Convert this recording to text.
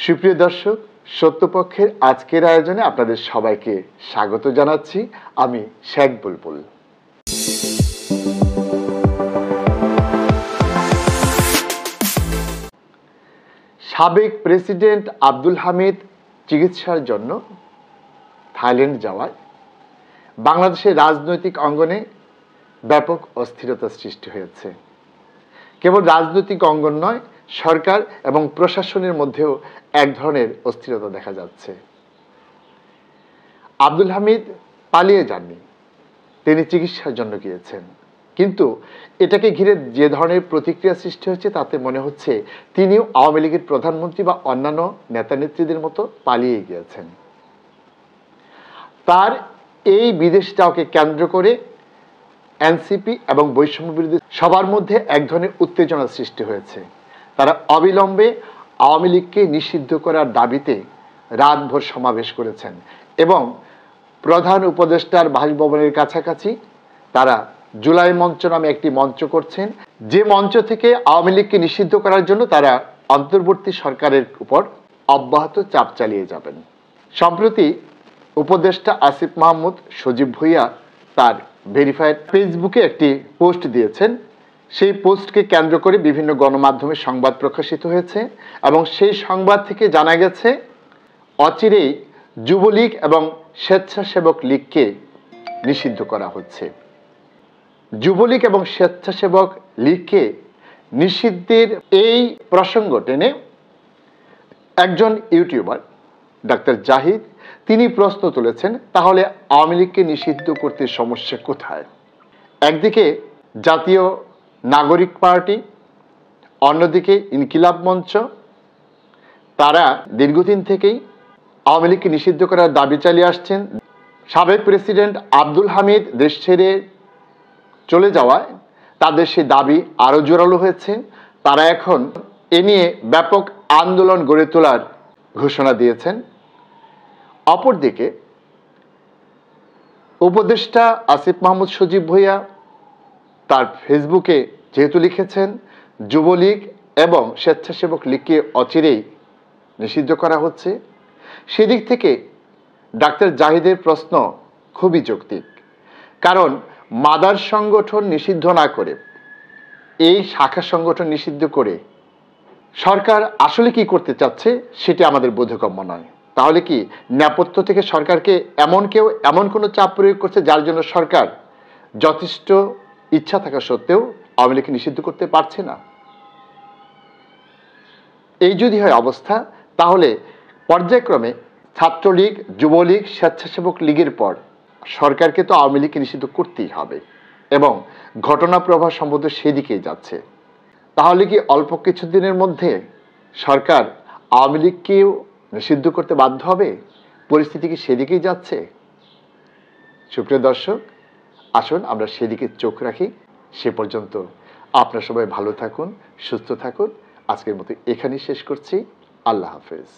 সুপ্রিয় দর্শক, সত্যপক্ষের আজকের আয়োজনে আপনাদের সবাইকে স্বাগত জানাচ্ছি। আমি শেখ বুলবুল। সাবেক প্রেসিডেন্ট আব্দুল হামিদ চিকিৎসার জন্য থাইল্যান্ড যাওয়ায় বাংলাদেশের রাজনৈতিক অঙ্গনে ব্যাপক অস্থিরতা সৃষ্টি হয়েছে। কেবল রাজনৈতিক অঙ্গন নয়, সরকার এবং প্রশাসনের মধ্যেও এক ধরনের অস্থিরতা দেখা যাচ্ছে। আব্দুল হামিদ পালিয়ে যাননি, তিনি চিকিৎসার জন্য গিয়েছেন, কিন্তু এটাকে ঘিরে যে ধরনের প্রতিক্রিয়া সৃষ্টি হয়েছে তাতে মনে হচ্ছে তিনিও আওয়ামী লীগের প্রধানমন্ত্রী বা অন্যান্য নেতা নেত্রীদের মতো পালিয়ে গিয়েছেন। তার এই বিদেশ যাওয়াকে কেন্দ্র করে এনসিপি এবং বৈষম্য বিরোধী সবার মধ্যে এক ধরনের উত্তেজনা সৃষ্টি হয়েছে। তারা অবিলম্বে আওয়ামী লীগকে নিষিদ্ধ করার দাবিতে রাতভর সমাবেশ করেছেন এবং প্রধান উপদেষ্টার বাসভবনের কাছাকাছি তারা জুলাই মঞ্চ নামে একটি মঞ্চ করছেন, যে মঞ্চ থেকে আওয়ামী লীগকে নিষিদ্ধ করার জন্য তারা অন্তর্বর্তী সরকারের উপর অব্যাহত চাপ চালিয়ে যাবেন। সম্প্রতি উপদেষ্টা আসিফ মাহমুদ সজীব ভুঁইয়া তার ভেরিফাইড ফেসবুকে একটি পোস্ট দিয়েছেন। সেই পোস্টকে কেন্দ্র করে বিভিন্ন গণমাধ্যমে সংবাদ প্রকাশিত হয়েছে এবং সেই সংবাদ থেকে জানা গেছে অচিরেই যুবলীগ এবং স্বেচ্ছাসেবক লীগকে নিষিদ্ধ করা হচ্ছে। যুবলীগ এবং স্বেচ্ছাসেবক লীগকে নিষিদ্ধের এই প্রসঙ্গ টেনে একজন ইউটিউবার ডাক্তার জাহিদ তিনি প্রশ্ন তুলেছেন, তাহলে আওয়ামী লীগকে নিষিদ্ধ করতে সমস্যা কোথায়? একদিকে জাতীয় নাগরিক পার্টি, অন্যদিকে ইনকিলাব মঞ্চ, তারা দীর্ঘদিন থেকেই আওয়ামী লীগকে নিষিদ্ধ করার দাবি চালিয়ে আসছেন। সাবেক প্রেসিডেন্ট আব্দুল হামিদ দেশ ছেড়ে চলে যাওয়ায় তাদের সেই দাবি আরও জোরালো হয়েছে। তারা এখন এ নিয়ে ব্যাপক আন্দোলন গড়ে তোলার ঘোষণা দিয়েছেন। অপরদিকে উপদেষ্টা আসিফ মাহমুদ সজীব ভুঁইয়া তার ফেসবুকে যেহেতু লিখেছেন যুবলীগ এবং স্বেচ্ছাসেবক লীগকে অচিরেই নিষিদ্ধ করা হচ্ছে, সেদিক থেকে ডাক্তার জাহিদের প্রশ্ন খুবই যৌক্তিক। কারণ মাদার সংগঠন নিষিদ্ধ না করে, এই শাখা সংগঠন নিষিদ্ধ করে সরকার আসলে কি করতে চাচ্ছে সেটি আমাদের বোধগম্য নয়। তাহলে কি নেপথ্য থেকে সরকারকে এমন কোনো চাপ প্রয়োগ করছে যার জন্য সরকার যথেষ্ট ইচ্ছা থাকা সত্ত্বেও আওয়ামী লীগকে নিষিদ্ধ করতে পারছে না? এই যদি হয় অবস্থা, তাহলে পর্যায়ক্রমে ছাত্রলীগ, যুবলীগ, স্বেচ্ছাসেবক লীগের পর সরকারকে তো আওয়ামী লীগকে নিষিদ্ধ করতেই হবে এবং ঘটনা প্রবাহ সম্ভবত সেদিকেই যাচ্ছে। তাহলে কি অল্প কিছুদিনের মধ্যে সরকার আওয়ামী লীগকেও নিষিদ্ধ করতে বাধ্য হবে? পরিস্থিতি কি সেদিকেই যাচ্ছে? সুপ্রিয় দর্শক, আসুন আমরা সেদিকে চোখ রাখি। সে পর্যন্ত আপনারা সবাই ভালো থাকুন, সুস্থ থাকুন। আজকের মতো এখানেই শেষ করছি। আল্লাহ হাফেজ।